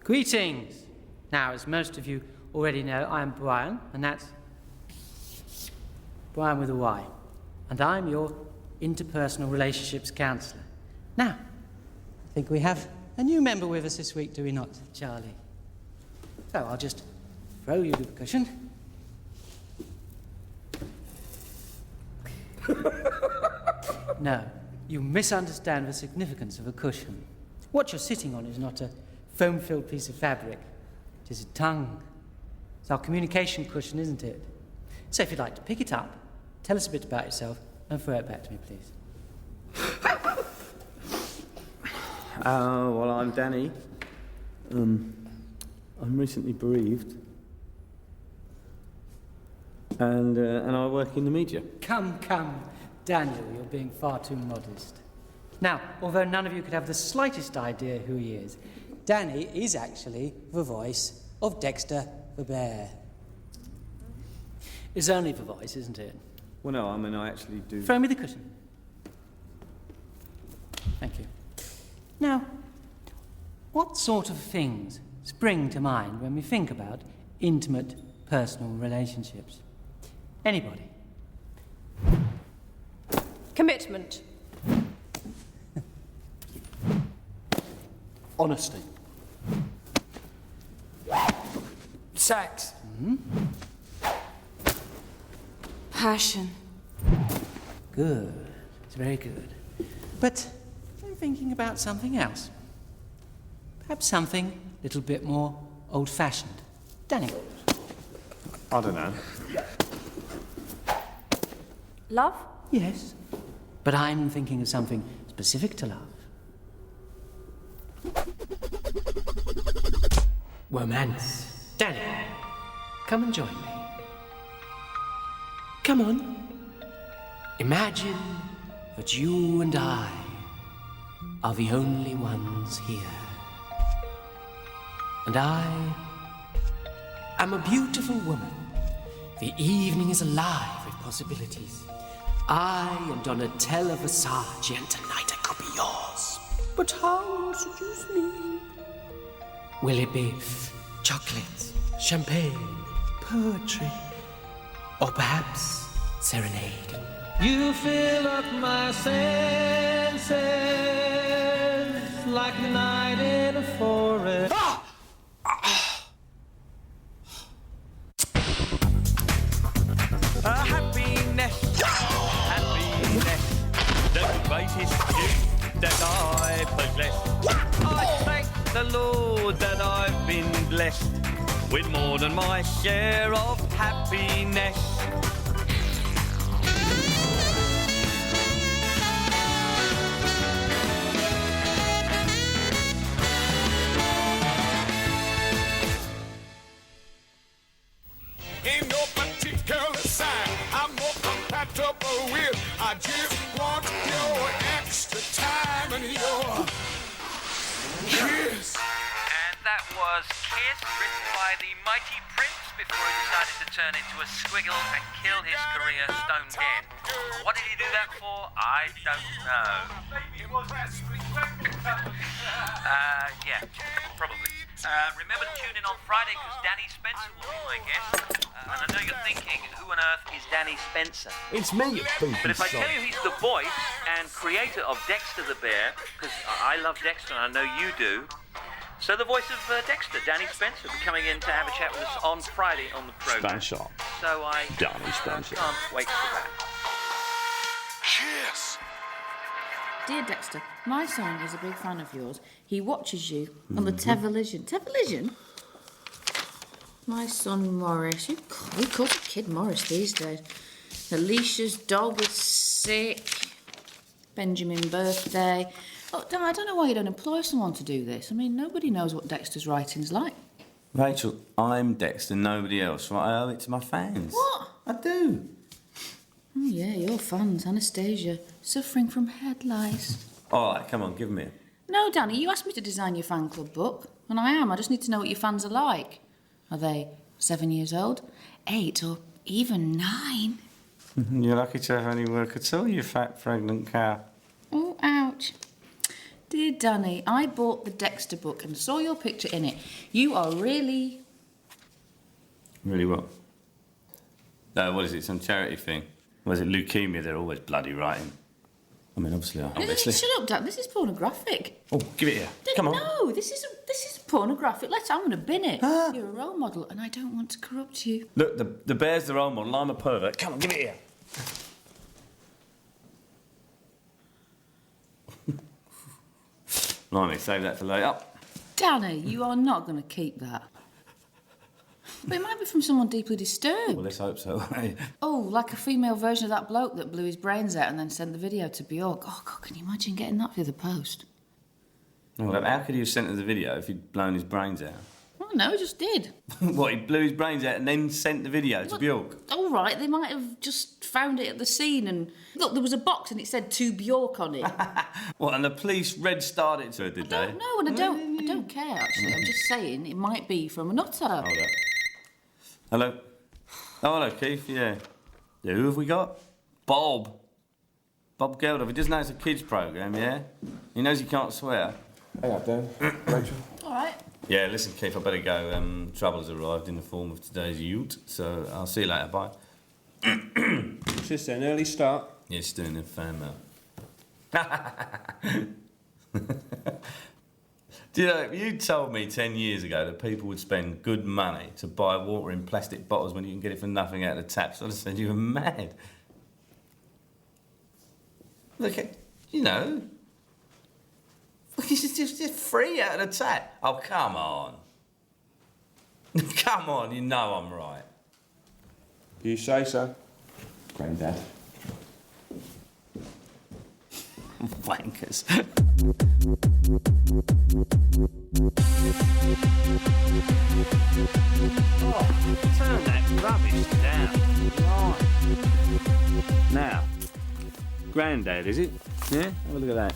Greetings! Now, as most of you already know, I'm Brian, and that's Brian with a Y. And I'm your interpersonal relationships counsellor. Now, I think we have a new member with us this week, do we not, Charlie? So I'll just throw you the cushion. No, you misunderstand the significance of a cushion. What you're sitting on is not a foam-filled piece of fabric. It is a tongue. It's our communication cushion, isn't it? So if you'd like to pick it up, tell us a bit about yourself, and throw it back to me, please. Well, I'm Danny. I'm recently bereaved. And I work in the media. Come, Daniel, you're being far too modest. Now, although none of you could have the slightest idea who he is, Danny is actually the voice of Dexter the bear. It's only the voice, isn't it? Well, no, I mean, I actually do... Throw me the cushion. Thank you. Now, what sort of things spring to mind when we think about intimate personal relationships? Anybody? Commitment. Honesty. Sex. Passion. Good. It's very good. But I'm thinking about something else. Perhaps something a little bit more old-fashioned. Danny? I don't know. Love? Yes. But I'm thinking of something specific to love. Romance. Danny, come and join me. Come on. Imagine that you and I are the only ones here. And I am a beautiful woman. The evening is alive with possibilities. I am Donatella Versace, and tonight I could be yours. But how seduce me? Will it be chocolate, champagne, poetry, or perhaps serenade? You fill up my senses like the night in a forest. Happiness, the greatest gift that I possess. I thank the Lord that I've been blessed with more than my share of happiness. Ain't no particular sign I'm more compatible with. I just want your extra time and your kiss. And that was Kiss, written by the mighty Prince before he decided to turn into a squiggle and kill his career stone dead. What did he do that for? I don't know. Yeah, probably. Remember to tune in on Friday because Danny Spencer will be my guest. And I know you're thinking, who on earth is Danny Spencer? It's me, But if I tell you he's the voice and creator of Dexter the Bear, because I love Dexter and I know you do, so the voice of Dexter, Danny Spencer, will be coming in to have a chat with us on Friday on the programme. Spencer. So Danny Spencer. can't wait for that. Kiss. Dear Dexter, my son is a big fan of yours. He watches you on the television. Television? My son Morris. Who calls a kid Morris these days? Alicia's dog was sick. Benjamin's birthday. Oh, Dan, I don't know why you don't employ someone to do this. I mean, nobody knows what Dexter's writing's like. Rachel, I'm Dexter, nobody else, right? I owe it to my fans. What? I do. Oh, yeah, your fans, Anastasia, suffering from head lice. All right, come on, give me a... No, Danny, you asked me to design your fan club book, and I am. I just need to know what your fans are like. Are they 7 years old, 8, or even 9? You're lucky to have any work at all, you fat, pregnant cow. Oh, ouch. Dear Danny, I bought the Dexter book and saw your picture in it. You are really... Really what? What is it, some charity thing? Was it leukemia they're always bloody writing? I mean, obviously. Shut up, Dan. This is pornographic. Oh, give it here. Come on. No, this is pornographic. I'm going to bin it. You're a role model and I don't want to corrupt you. Look, the bear's the role model, I'm a pervert. Come on, give it here. Blimey, save that for later. Danny, you are not going to keep that. But it might be from someone deeply disturbed. Well, let's hope so. Oh, like a female version of that bloke that blew his brains out and then sent the video to Bjork. Oh, God, can you imagine getting that through the post? Well, how could he have sent her the video if he'd blown his brains out? Oh, no, he just did. What, he blew his brains out and then sent the video to Bjork? All right, they might have just found it at the scene and... Look, there was a box and it said to Bjork on it. What, and the police red-starred it to her, did they? No, and I don't care, actually. I'm just saying it might be from a nutter. Hold up. Hello? Oh, hello, Keith, yeah. Yeah, who have we got? Bob. Bob Geldof. He doesn't know it's a kids' programme, yeah? He knows he can't swear. Hey up, Dan. Rachel. All right. Yeah, listen, Keith, I better go. Trouble has arrived in the form of today's ute, so I'll see you later, bye. Just an early start. Yeah, it's doing a fan mail. Do you know, if you told me 10 years ago that people would spend good money to buy water in plastic bottles when you can get it for nothing out of the taps, I'd have said you were mad. Look at, you know, it's just free out of the tap. Oh, come on. Come on, you know I'm right. You say so, Grandad. Wankers. Oh, turn that rubbish down. Right. Now, Grandad, is it? Yeah? Have a look at that.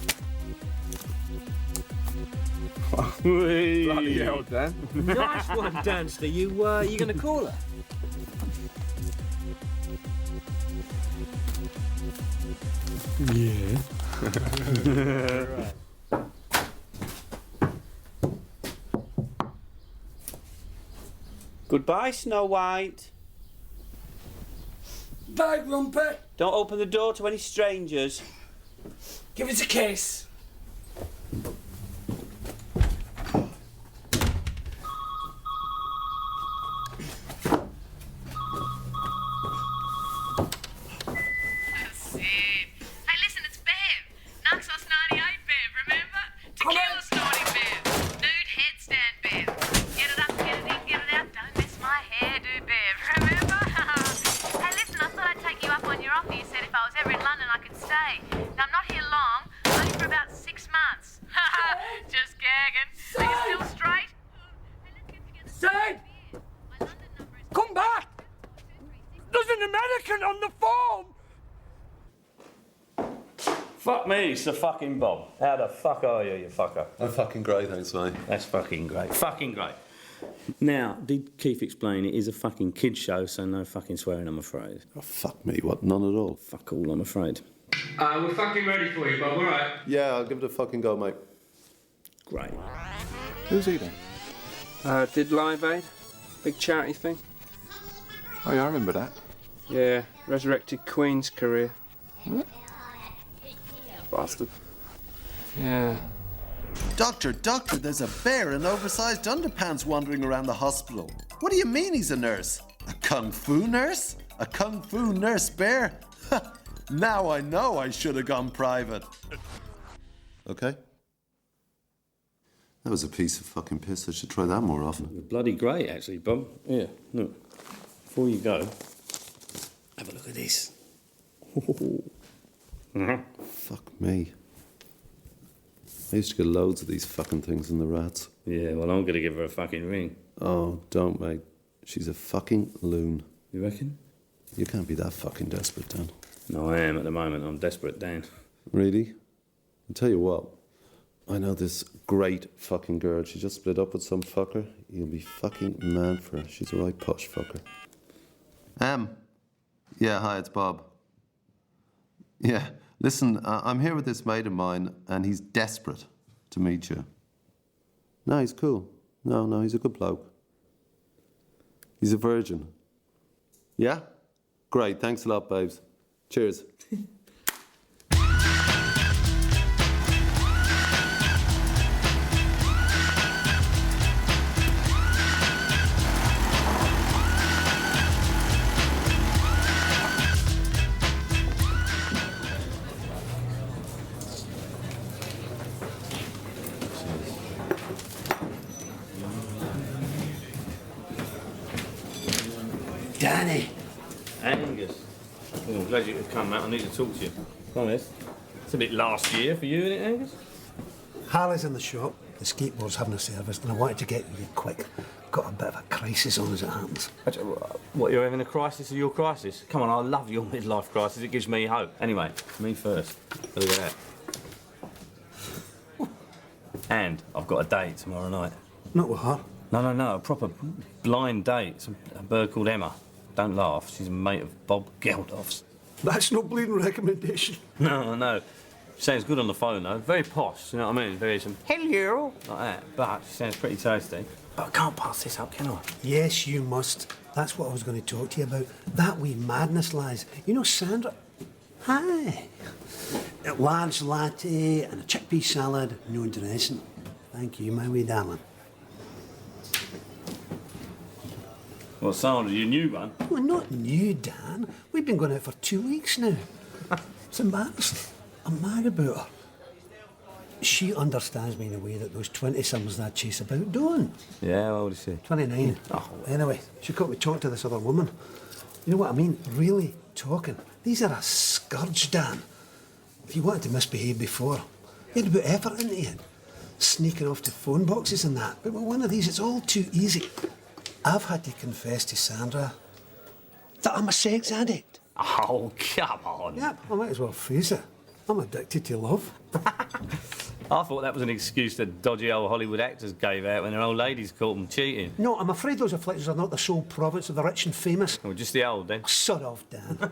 Bloody hell, Dan. Nice one, Danster. You going to call her? Yeah. Right. Goodbye, Snow White. Bye, Rumpet. Don't open the door to any strangers. Give us a kiss. Hey, listen, it's Bev. Naxos 98 Bev, remember? Tequila snorting Bev. Nude headstand Bev. Get it up, get it in, get it out. Don't miss my hairdo Bev, remember? Hey, listen, I thought I'd take you up on your offer. You said if I was ever in London, I could stay. Now, I'm not here long, only for about 6 months. Just gagging. Are you still straight? Hey, let's get together. Sid! My London number is... Come back! There's an American on the phone! Fuck me, it's the fucking Bob. How the fuck are you, you fucker? I'm fucking great, thanks, mate. That's fucking great. Fucking great. Now, did Keith explain it is a fucking kid show, so no fucking swearing, I'm afraid. Oh, fuck me, what? None at all? Fuck all, I'm afraid. We're fucking ready for you, Bob, alright? Yeah, I'll give it a fucking go, mate. Great. Who's he then? Did Live Aid. Big charity thing. Oh, yeah, I remember that. Yeah, resurrected Queen's career. What? Bastard. Yeah. Doctor, there's a bear in oversized underpants wandering around the hospital. What do you mean he's a nurse? A kung fu nurse? A kung fu nurse bear? Now I know I should have gone private. Okay. That was a piece of fucking piss. I should try that more often. Bloody great, actually, Bob. Yeah, look. Before you go, have a look at this. Fuck me. I used to get loads of these fucking things in the rats. Yeah, well, I'm going to give her a fucking ring. Oh, don't, mate. She's a fucking loon. You reckon? You can't be that fucking desperate, Dan. No, I am at the moment. I'm desperate, Dan. Really? I'll tell you what. I know this great fucking girl. She just split up with some fucker. You'll be fucking mad for her. She's a right posh fucker. Yeah, hi, it's Bob. Yeah, listen, I'm here with this mate of mine, and he's desperate. to meet you. No, he's cool. No, he's a good bloke. He's a virgin. Yeah? Great, thanks a lot, babes. Cheers. Danny. Angus. Oh, I'm glad you could come, mate. I need to talk to you. Come on, miss. It's a bit last year for you, isn't it, Angus? Harley's in the shop. The skateboard's having a service, and I wanted to get you quick. Got a bit of a crisis on as it happens. What, you're having a crisis of your crisis? Come on, I love your midlife crisis. It gives me hope. Anyway, me first. Look at that. And I've got a date tomorrow night. Not with her. No, a proper blind date. It's a bird called Emma. Don't laugh, she's a mate of Bob Geldof's. That's no bleeding recommendation. No. She sounds good on the phone, though. Very posh, you know what I mean? Very some hello, like that. But she sounds pretty tasty. But I can't pass this up, can I? Yes, you must. That's what I was going to talk to you about. That wee madness, lads. You know, Sandra... Hi. A large latte and a chickpea salad, no dressing. Thank you, my wee darling. Well, Sandra, you new one? Well, not new, Dan. We've been going out for 2 weeks now. It's embarrassing. I'm mad about her. She understands me in a way that those 20-somethings that I chase about don't. Yeah, how old is she? 29. Oh. Anyway, she got me talking to this other woman. You know what I mean? Really talking. These are a scourge, Dan. If you wanted to misbehave before, you had to put effort into it. Sneaking off to phone boxes and that. But with one of these, it's all too easy. I've had to confess to Sandra that I'm a sex addict. Oh, come on. Yeah, I might as well face it. I'm addicted to love. I thought that was an excuse that dodgy old Hollywood actors gave out when their old ladies caught them cheating. No, I'm afraid those afflictions are not the sole province of the rich and famous. Well, just the old, then. Sod off, Dan.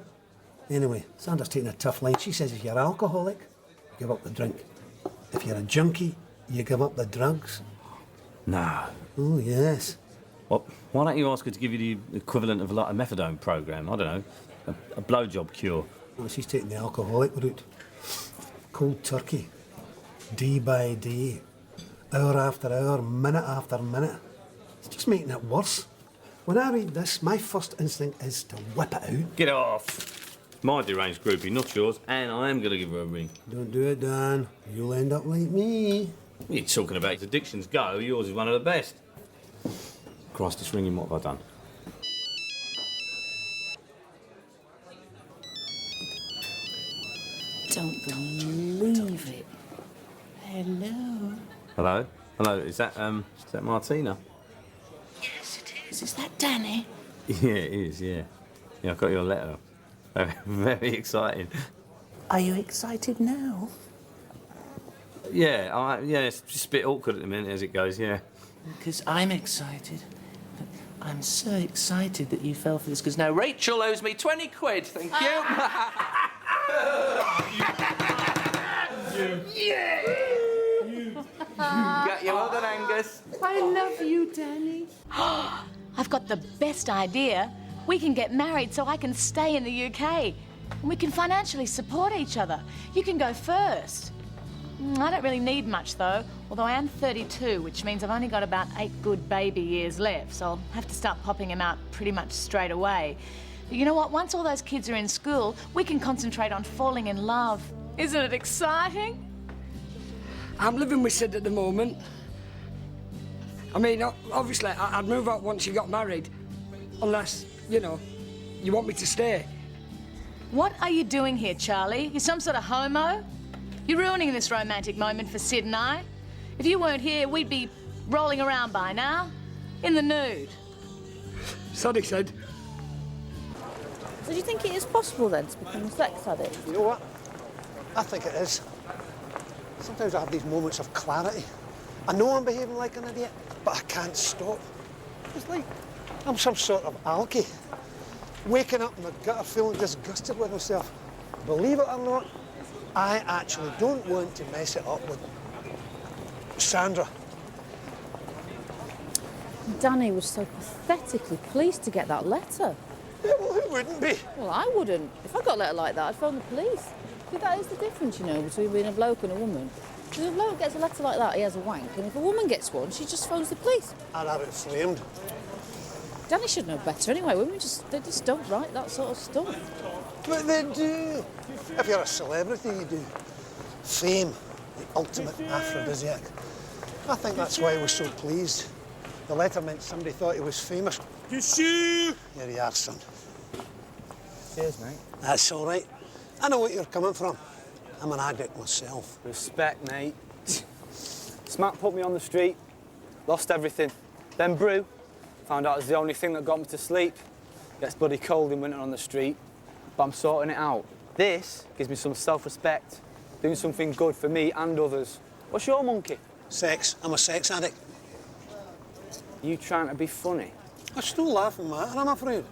Anyway, Sandra's taking a tough line. She says if you're alcoholic, you give up the drink. If you're a junkie, you give up the drugs. No. Oh, yes. Well, why don't you ask her to give you the equivalent of like a methadone program? I don't know, a blowjob cure. Well, she's taking the alcoholic route. Cold turkey. Day by day. Hour after hour, minute after minute. It's just making it worse. When I read this, my first instinct is to whip it out. Get off. My deranged groupie, not yours, and I am going to give her a ring. Don't do it, Dan. You'll end up like me. You're talking about addictions go, yours is one of the best. Christ, it's ringing, what have I done? Don't believe it. Hello. Hello, is that Martina? Yes, it is. Is that Danny? Yeah, it is, yeah. Yeah, I got your letter. Very exciting. Are you excited now? Yeah, it's just a bit awkward at the minute as it goes, yeah. Because I'm excited. I'm so excited that you fell for this, because now Rachel owes me 20 quid, thank you. Got you well done, Angus. I love you, Danny. I've got the best idea. We can get married so I can stay in the UK. And we can financially support each other. You can go first. I don't really need much, though, although I am 32, which means I've only got about 8 good baby years left, so I'll have to start popping them out pretty much straight away. But you know what? Once all those kids are in school, we can concentrate on falling in love. Isn't it exciting? I'm living with Sid at the moment. I mean, obviously, I'd move out once you got married, unless, you know, you want me to stay. What are you doing here, Charlie? You some sort of homo? You're ruining this romantic moment for Sid and I. If you weren't here, we'd be rolling around by now, in the nude. Sorry, Sid. So do you think it is possible then to become a sex addict? You know what? I think it is. Sometimes I have these moments of clarity. I know I'm behaving like an idiot, but I can't stop. It's like I'm some sort of alky. Waking up in the gutter feeling disgusted with myself. Believe it or not, I actually don't want to mess it up with Sandra. Danny was so pathetically pleased to get that letter. Yeah, well, who wouldn't be? Well, I wouldn't. If I got a letter like that, I'd phone the police. See, that is the difference, you know, between being a bloke and a woman. If a bloke gets a letter like that, he has a wank, and if a woman gets one, she just phones the police. I'd have it framed. Danny should know better anyway. Women they just don't write that sort of stuff. But they do. If you're a celebrity, you do. Fame, the ultimate aphrodisiac. I think that's why he was so pleased. The letter meant somebody thought he was famous. Here you are, son. Cheers, mate. That's all right. I know what you're coming from. I'm an addict myself. Respect, mate. Smack put me on the street, lost everything. Then brew, found out it was the only thing that got me to sleep. Gets bloody cold in winter on the street, but I'm sorting it out. This gives me some self-respect, doing something good for me and others. What's your monkey? Sex. I'm a sex addict. You trying to be funny? I'm still laughing, mate, and I'm afraid.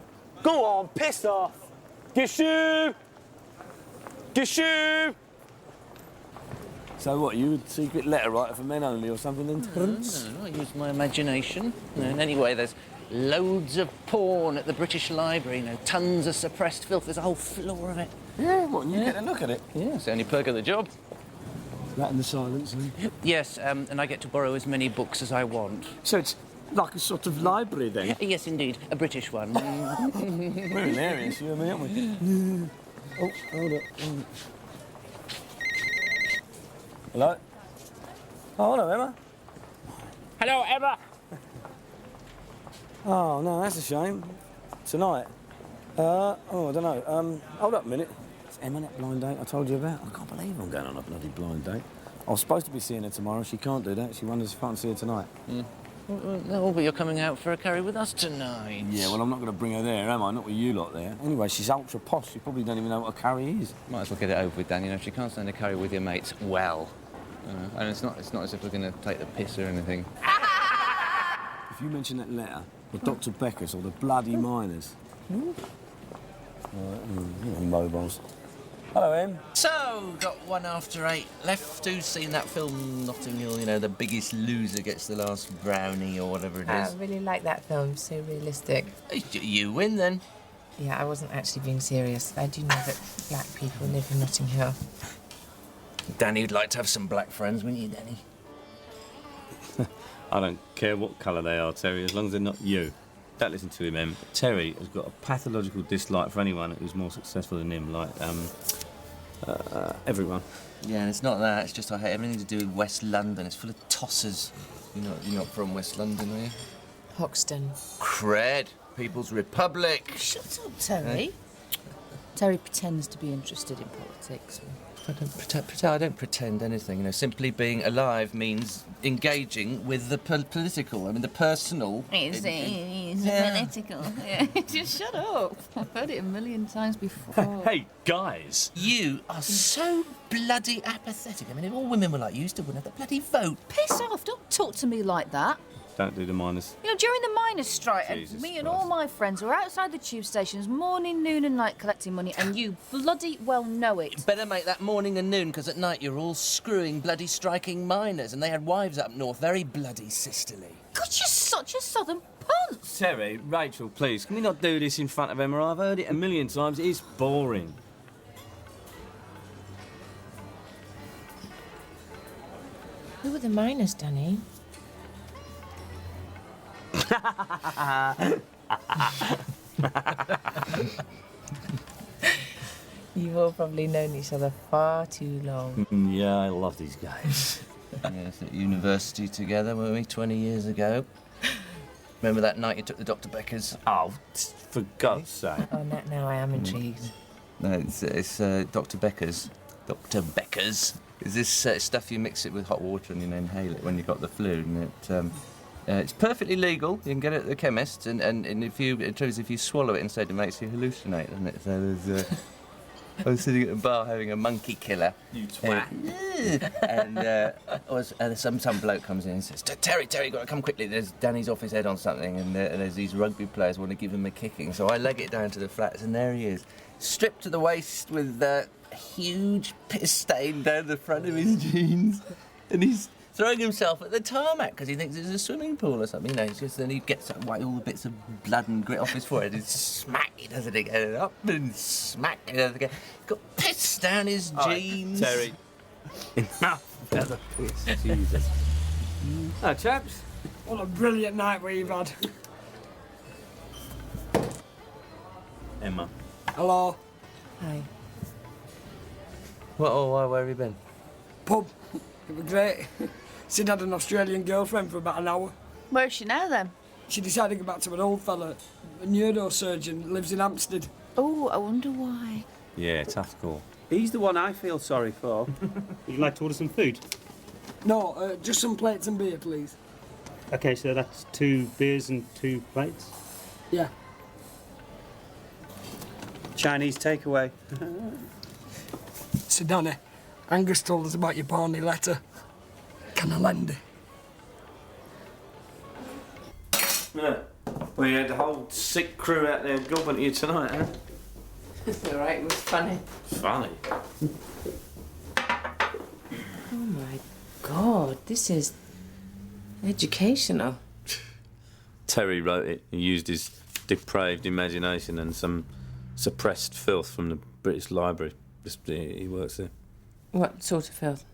Go on, piss off! Gishoo! Gishoo! So what, you a secret letter writer for men only or something then, Terence? No, I use my imagination. And anyway, there's loads of porn at the British Library, you know, tons of suppressed filth. There's a whole floor of it. Yeah, what, and you get a look at it? Yeah, it's the only perk of the job. That and the silence, eh? Yes, and I get to borrow as many books as I want. So it's like a sort of library then? Yes, indeed, a British one. We're hilarious, you and me, aren't we? Oh, hold up. Hello? Oh, hello, Emma. Hello, Emma. Oh, no, that's a shame. Tonight? I don't know. Hold up a minute. It's Emma, that blind date I told you about. I can't believe I'm going on a bloody blind date. I was supposed to be seeing her tomorrow. She can't do that. She wonders if I can see her tonight. No, but you're coming out for a curry with us tonight. Yeah, well, I'm not going to bring her there, am I? Not with you lot there. Anyway, she's ultra posh. You probably don't even know what a curry is. Might as well get it over with, Dan. You know, if you can't stand a curry with your mates, well. And it's not as if we're going to take the piss or anything. If you mention that letter, or Dr. Becker's, or the bloody miners. Mobiles. Hello, Em. So, got 1 after 8 left. Who's seen that film, Notting Hill? You know, the biggest loser gets the last brownie or whatever it is. I really like that film, so realistic. You win, then. Yeah, I wasn't actually being serious. I do know that black people live in Notting Hill. Danny, you'd like to have some black friends, wouldn't you, Danny? I don't care what colour they are, Terry, as long as they're not you. Don't listen to him, Em. Terry has got a pathological dislike for anyone who's more successful than him, like, everyone. Yeah, and it's not that. It's just I hate everything to do with West London. It's full of tossers. You're not from West London, are you? Hoxton. Cred. People's Republic. Shut up, Terry. Terry pretends to be interested in politics. I don't pretend anything. You know, simply being alive means engaging with the political. I mean, the personal. It's political. Yeah. Just shut up. I've heard it a million times before. Hey, guys. You are so bloody apathetic. I mean, if all women were like you, still wouldn't have the bloody vote. Piss off. Don't talk to me like that. Don't do the miners. You know, during the miners' strike, Jesus me and all my friends were outside the tube stations morning, noon and night collecting money, and you bloody well know it. Better make that morning and noon, because at night you're all screwing bloody striking miners, and they had wives up north, very bloody sisterly. God, you're such a southern punt. Terry, Rachel, please, can we not do this in front of Emma? I've heard it a million times. It's boring. Who are the miners, Danny? You've all probably known each other far too long. Yeah, I love these guys. Yes, at university together, weren't we, 20 years ago? Remember that night you took the Dr. Becker's? Oh, for God's sake. Oh, now I am intrigued. No, it's Dr. Becker's. Dr. Becker's is this stuff you mix it with hot water and you inhale it when you've got the flu, and it's perfectly legal. You can get it at the chemist, and if you swallow it instead, it makes you hallucinate, doesn't it? So there's. I was sitting at a bar having a monkey killer. You twat. And some bloke comes in and says, Terry, you've got to come quickly. There's Danny's off his head on something, and there's these rugby players want to give him a kicking. So I leg it down to the flats, and there he is, stripped to the waist with a huge piss stain down the front of his jeans. And he's throwing himself at the tarmac because he thinks it's a swimming pool or something. You know, then he gets away all the bits of blood and grit off his forehead and smack, he does it again, up and smack, he does it again. He's got piss down his jeans. Terry. Enough feather piss, Jesus. Oh, chaps. What a brilliant night we've had. Emma. Hello. Hi. What, oh, where have you been? Pub. It was great. Sid had an Australian girlfriend for about an hour. Where is she now, then? She decided to go back to an old fella, a neurosurgeon, lives in Hampstead. Oh, I wonder why. Yeah, tough call. He's the one I feel sorry for. Would you like to order some food? No, just some plates and beer, please. Okay, so that's 2 beers and 2 plates. Yeah. Chinese takeaway. So, Danny, Angus told us about your Barney letter. Can I lend it? Yeah. Well, you had the whole sick crew out there gobbing at you tonight, huh? It's all right, it was funny. Funny. Oh my God, this is educational. Terry wrote it. He used his depraved imagination and some suppressed filth from the British Library. He works there. What sort of filth?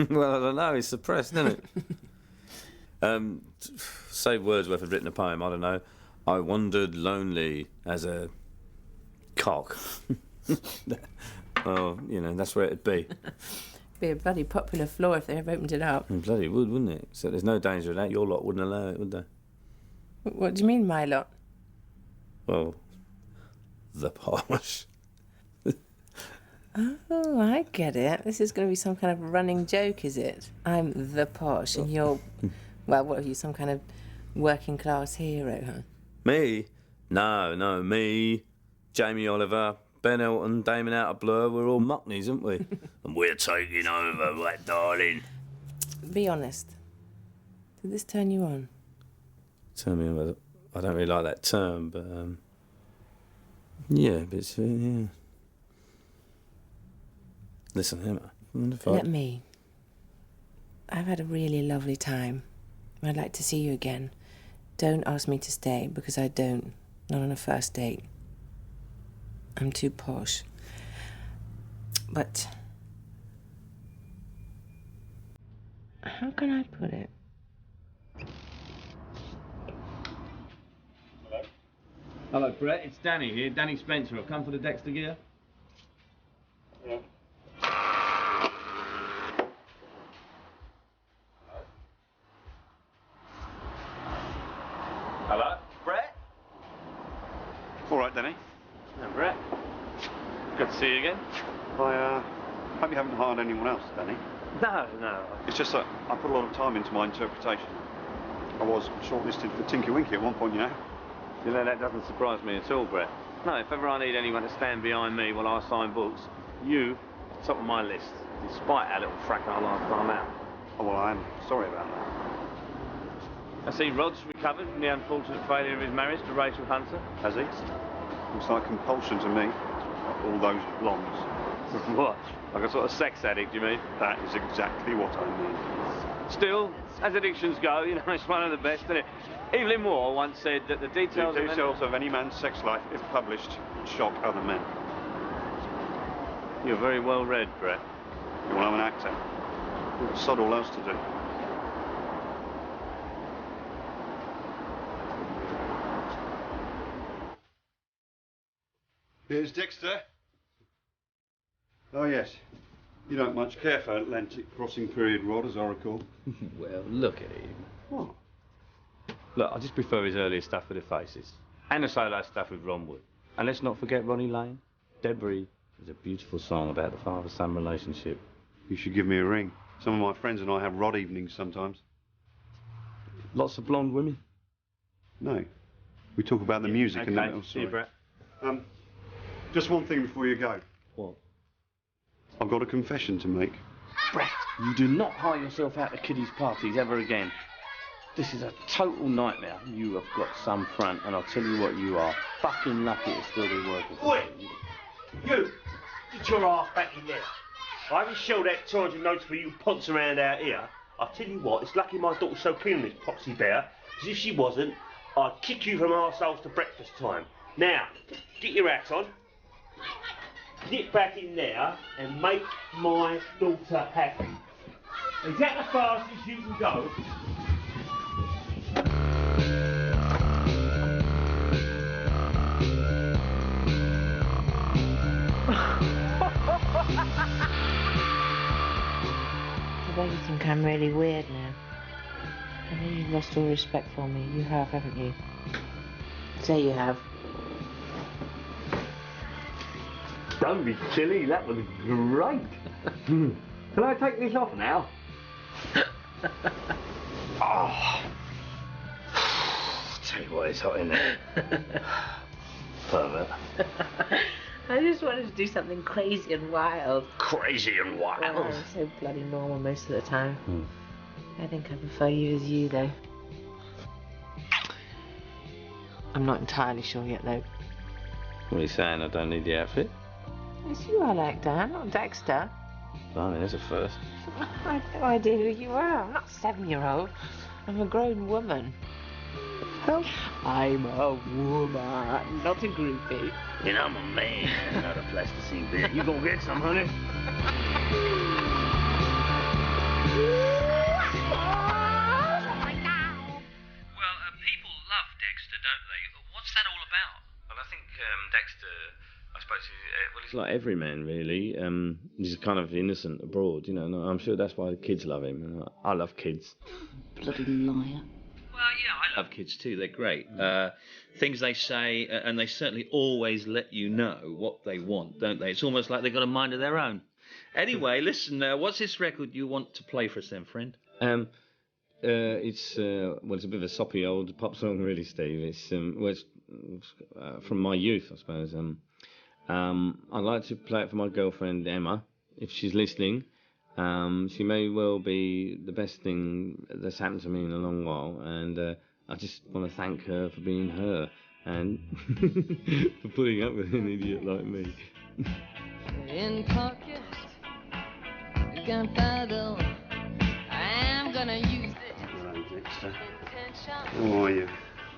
Well, I don't know. It's suppressed, isn't it? Say Wordsworth had written a poem. I don't know. I wandered lonely as a cock. Well, you know, that's where it'd be. Be a bloody popular floor if they ever opened it up. It bloody would, wouldn't it? So there's no danger of that. Your lot wouldn't allow it, would they? What do you mean, my lot? Well, the posh. Oh, I get it. This is going to be some kind of running joke, is it? I'm the posh and you're... Well, what are you, some kind of working class hero, huh? Me? No, me, Jamie Oliver, Ben Elton, Damon Out of Blur, we're all muckneys, aren't we? And we're taking over, right, darling? Be honest. Did this turn you on? Turn me on. I don't really like that term, but, yeah, but it's, yeah. Listen, Emma, Let me. I've had a really lovely time. I'd like to see you again. Don't ask me to stay, because I don't. Not on a first date. I'm too posh. But... how can I put it? Hello, Brett. It's Danny here. Danny Spencer. I've come for the Dexter gear. Yeah. Hello? Brett? All right, Danny. Hello, Brett. Good to see you again. I hope you haven't hired anyone else, Danny. No. It's just that I put a lot of time into my interpretation. I was shortlisted for Tinky Winky at one point, you know. You know, that doesn't surprise me at all, Brett. No, if ever I need anyone to stand behind me while I sign books, you, top of my list, despite our little fracas last time out. Oh, well, I am sorry about that. I see Rod's recovered from the unfortunate failure of his marriage to Rachel Hunter. Has he? Looks like compulsion to me. All those blondes. What? Like a sort of sex addict, you mean? That is exactly what I mean. Still, as addictions go, you know, it's one of the best, isn't it? Evelyn Moore once said that the details, of any man's sex life, if published, would shock other men. You're very well read, Brett. Well, I'm an actor. I've got sod all else to do. Here's Dexter. Oh, yes. You don't much care for Atlantic crossing period rod, as I recall. Well, look at him. What? Look, I just prefer his earlier stuff with the faces. And the solo stuff with Ron Wood. And let's not forget Ronnie Lane. Debris is a beautiful song about the father-son relationship. You should give me a ring. Some of my friends and I have rod evenings sometimes. Lots of blonde women? No. We talk about the music okay. and that. Oh, see you, Brett. Just one thing before you go. What? I've got a confession to make. Brett, you do not hire yourself out to kiddies' parties ever again. This is a total nightmare. You have got some front, and I'll tell you what, you are fucking lucky to still be working. Oi! You! Get your ass back in there. I haven't shelled out 200 notes for you punts around out here. I'll tell you what, it's lucky my daughter's so keen on this Poxy Bear, because if she wasn't, I'd kick you from arseholes to breakfast time. Now, get your hat on, get back in there, and make my daughter happy. Is that the fastest you can go? I bet you think I'm really weird now. I know you've lost all respect for me. You have, haven't you? Say you have. Don't be silly, that was great. Can I take this off now? Oh. Tell you what, it's hot in there. Pervert. I just wanted to do something crazy and wild. Crazy and wild? Well, I'm so bloody normal most of the time. I think I prefer you as you, though. I'm not entirely sure yet, though. What are you saying? I don't need the outfit? It's you I like, Dan, not Dexter. Blimey, there's a first. I have no idea who you are. I'm not a 7-year-old. I'm a grown woman. I'm a woman, not a groupie. And I'm a man, not a plasticine bear. You gonna get some, honey? Well, people love Dexter, don't they? What's that all about? Well, I think Dexter, I suppose, he's like every man, really. He's kind of innocent abroad, you know, and I'm sure that's why the kids love him. And I love kids. Bloody liar. Well, yeah, I love kids too. They're great. Things they say, and they certainly always let you know what they want, don't they? It's almost like they've got a mind of their own. Anyway, listen, what's this record you want to play for us then, friend? It's a bit of a soppy old pop song, really, Steve. It's from my youth, I suppose. I'd like to play it for my girlfriend Emma, if she's listening. She may well be the best thing that's happened to me in a long while, and I just want to thank her for being her and for putting up with an idiot like me. In pocket, gunpowder. I'm gonna use it. Hello, Dexter. How are you,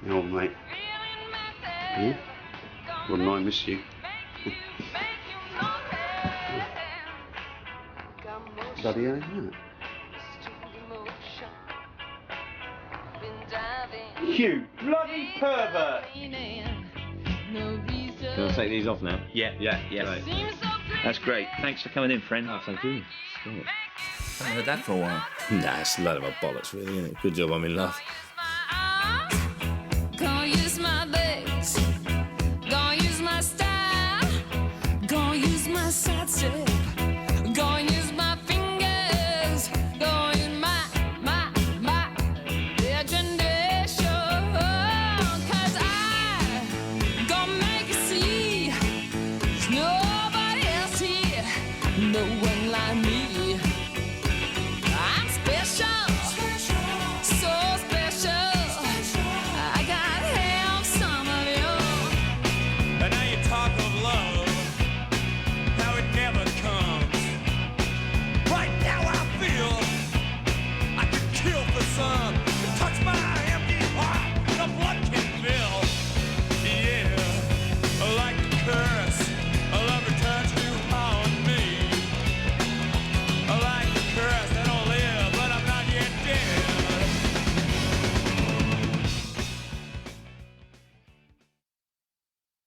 my old mate? Yeah? Wouldn't I miss you? Bloody hell is that? You bloody pervert! Can I take these off now? Yeah. Right. That's great. Thanks for coming in, friend. Oh, thank you. I haven't heard that for a while. Nah, it's a load of bollocks, really, isn't it? Good job I'm in love.